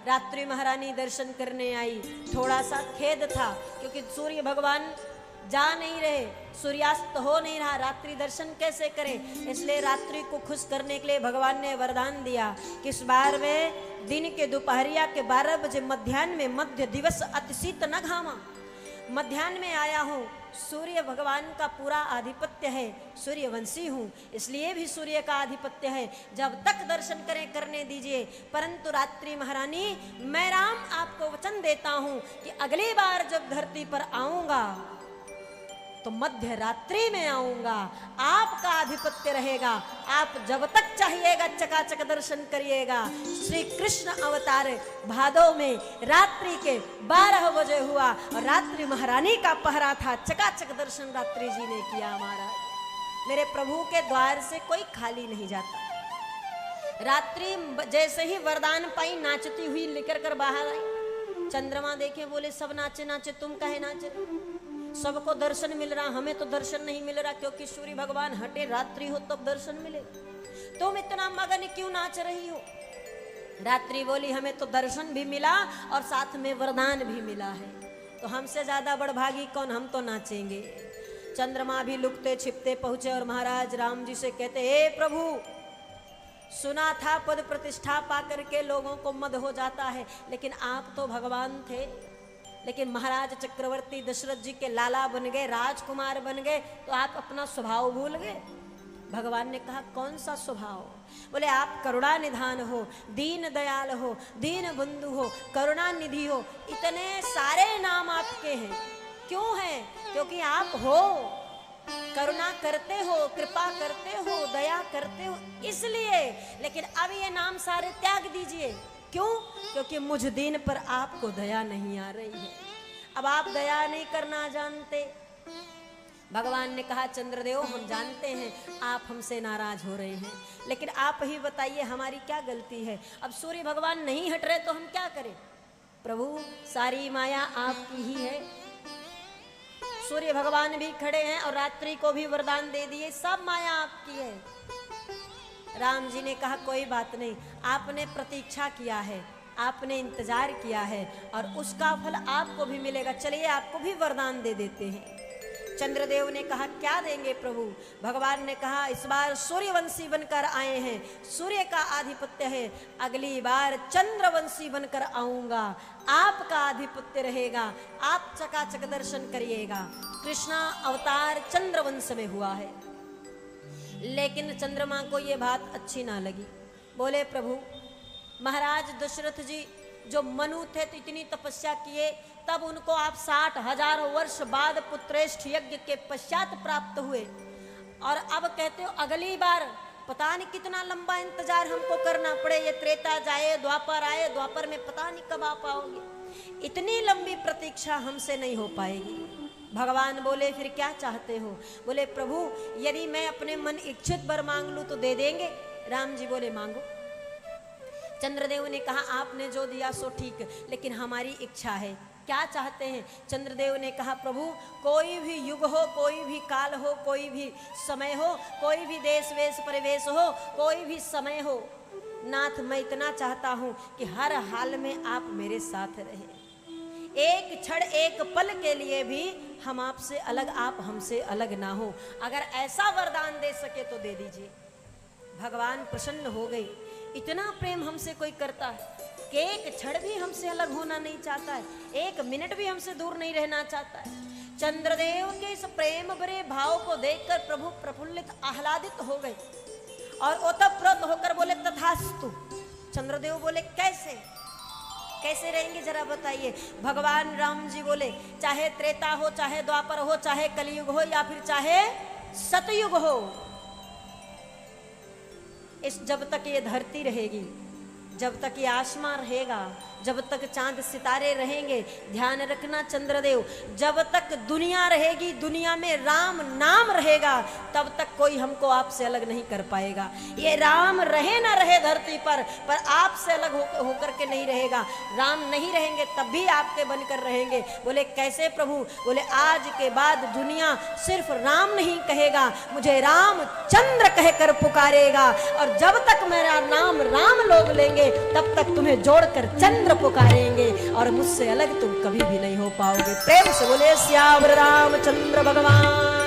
रात्रि महारानी दर्शन करने आई। थोड़ा सा खेद था क्योंकि सूर्य भगवान जा नहीं रहे, सूर्यास्त हो नहीं रहा, रात्रि दर्शन कैसे करें। इसलिए रात्रि को खुश करने के लिए भगवान ने वरदान दिया कि इस बार में दिन के दोपहरिया के 12 बजे मध्याह्न में मध्य दिवस अति शीत न घामा, मध्याह्न में आया हूँ। सूर्य भगवान का पूरा आधिपत्य है, सूर्यवंशी हूँ, इसलिए भी सूर्य का आधिपत्य है। जब तक दर्शन करें करने दीजिए, परंतु रात्रि महारानी मैं राम आपको वचन देता हूँ कि अगली बार जब धरती पर आऊंगा तो मध्य रात्रि में आऊंगा, आपका आधिपत्य रहेगा। आप जब तक चाहिएगा चकाचक दर्शन करिएगा। श्री कृष्ण अवतार भादो में रात्रि के 12 बजे हुआ और रात्रि महारानी का पहरा था। चकाचक दर्शन रात्रि जी ने किया। महाराज मेरे प्रभु के द्वार से कोई खाली नहीं जाता। रात्रि जैसे ही वरदान पाई नाचती हुई निकल कर बाहर आई। चंद्रमा देखे, बोले सब नाचे नाचे तुम काहे नाचे? सबको दर्शन मिल रहा, हमें तो दर्शन नहीं मिल रहा, क्योंकि सूर्य भगवान हटे, रात्रि हो तब दर्शन मिले। तुम इतना मगन क्यों नाच रही हो? रात्रि बोली हमें तो दर्शन भी मिला और साथ में वरदान भी मिला है, तो हमसे ज्यादा बड़भागी कौन, हम तो नाचेंगे। चंद्रमा भी लुकते छिपते पहुंचे और महाराज राम जी से कहते, हे प्रभु, सुना था पद प्रतिष्ठा पा करके लोगों को मद हो जाता है, लेकिन आप तो भगवान थे। लेकिन महाराज चक्रवर्ती दशरथ जी के लाला बन गए, राजकुमार बन गए, तो आप अपना स्वभाव भूल गए। भगवान ने कहा कौन सा स्वभाव? बोले आप करुणा निधान हो, दीन दयाल हो, दीन बंधु हो, करुणा निधि हो, इतने सारे नाम आपके हैं। क्यों हैं? क्योंकि आप हो, करुणा करते हो, कृपा करते हो, दया करते हो, इसलिए। लेकिन अब ये नाम सारे त्याग दीजिए। क्यों? क्योंकि मुझ दिन पर आपको दया नहीं आ रही है। अब आप दया नहीं करना जानते। भगवान ने कहा चंद्रदेव, हम जानते हैं आप हमसे नाराज हो रहे हैं, लेकिन आप ही बताइए हमारी क्या गलती है? अब सूर्य भगवान नहीं हट रहे तो हम क्या करें? प्रभु सारी माया आपकी ही है। सूर्य भगवान भी खड़े हैं और रात्रि को भी वरदान दे दिए, सब माया आपकी है। राम जी ने कहा कोई बात नहीं, आपने प्रतीक्षा किया है, आपने इंतजार किया है और उसका फल आपको भी मिलेगा। चलिए आपको भी वरदान दे देते हैं। चंद्रदेव ने कहा क्या देंगे प्रभु? भगवान ने कहा इस बार सूर्यवंशी बनकर आए हैं, सूर्य का आधिपत्य है, अगली बार चंद्रवंशी बनकर आऊंगा, आपका आधिपत्य रहेगा, आप चकाचक दर्शन करिएगा। कृष्णा अवतार चंद्रवंश में हुआ है। लेकिन चंद्रमा को ये बात अच्छी ना लगी। बोले प्रभु, महाराज दशरथ जी जो मनु थे तो इतनी तपस्या किए, तब उनको आप 60,000 वर्ष बाद पुत्रेष्ठ यज्ञ के पश्चात प्राप्त हुए, और अब कहते हो अगली बार पता नहीं कितना लंबा इंतजार हमको करना पड़े, ये त्रेता जाए द्वापर आए, द्वापर में पता नहीं कब आ पाओगे। इतनी लंबी प्रतीक्षा हमसे नहीं हो पाएगी। भगवान बोले फिर क्या चाहते हो? बोले प्रभु यदि मैं अपने मन इच्छित वर मांग लूं तो दे देंगे? राम जी बोले मांगो। चंद्रदेव ने कहा आपने जो दिया सो ठीक, लेकिन हमारी इच्छा है, क्या चाहते हैं? चंद्रदेव ने कहा प्रभु कोई भी युग हो, कोई भी काल हो, कोई भी समय हो, कोई भी देश वेश परिवेश हो, कोई भी समय हो, नाथ मैं इतना चाहता हूं कि हर हाल में आप मेरे साथ रहें। एक क्षण एक पल के लिए भी हम आपसे अलग, आप हमसे अलग ना हो। अगर ऐसा वरदान दे सके तो दे दीजिए। भगवान प्रसन्न हो गए। इतना प्रेम हमसे कोई करता है कि एक क्षण भी हमसे अलग होना नहीं चाहता है, एक मिनट भी हमसे दूर नहीं रहना चाहता है। चंद्रदेव के इस प्रेम भरे भाव को देखकर प्रभु प्रफुल्लित आह्लादित हो गए और ओतप्रोत होकर बोले तथास्तु। चंद्रदेव बोले कैसे कैसे रहेंगे जरा बताइए। भगवान राम जी बोले चाहे त्रेता हो, चाहे द्वापर हो, चाहे कलयुग हो, या फिर चाहे सतयुग हो, इस जब तक ये धरती रहेगी, जब तक ये आसमान रहेगा, जब तक चांद सितारे रहेंगे, ध्यान रखना चंद्रदेव, जब तक दुनिया रहेगी, दुनिया में राम नाम रहेगा, तब तक कोई हमको आपसे अलग नहीं कर पाएगा। ये राम रहे ना रहे धरती पर आपसे अलग होकर के नहीं रहेगा। राम नहीं रहेंगे तब भी आपके बनकर रहेंगे। बोले कैसे प्रभु? बोले आज के बाद दुनिया सिर्फ राम नहीं कहेगा, मुझे रामचंद्र कहकर पुकारेगा, और जब तक मेरा नाम राम लोग लेंगे जाओगे तब तक तुम्हें जोड़कर चंद्र पुकारेंगे और मुझसे अलग तुम कभी भी नहीं हो पाओगे। प्रेम से बोले श्याम रामचंद्र भगवान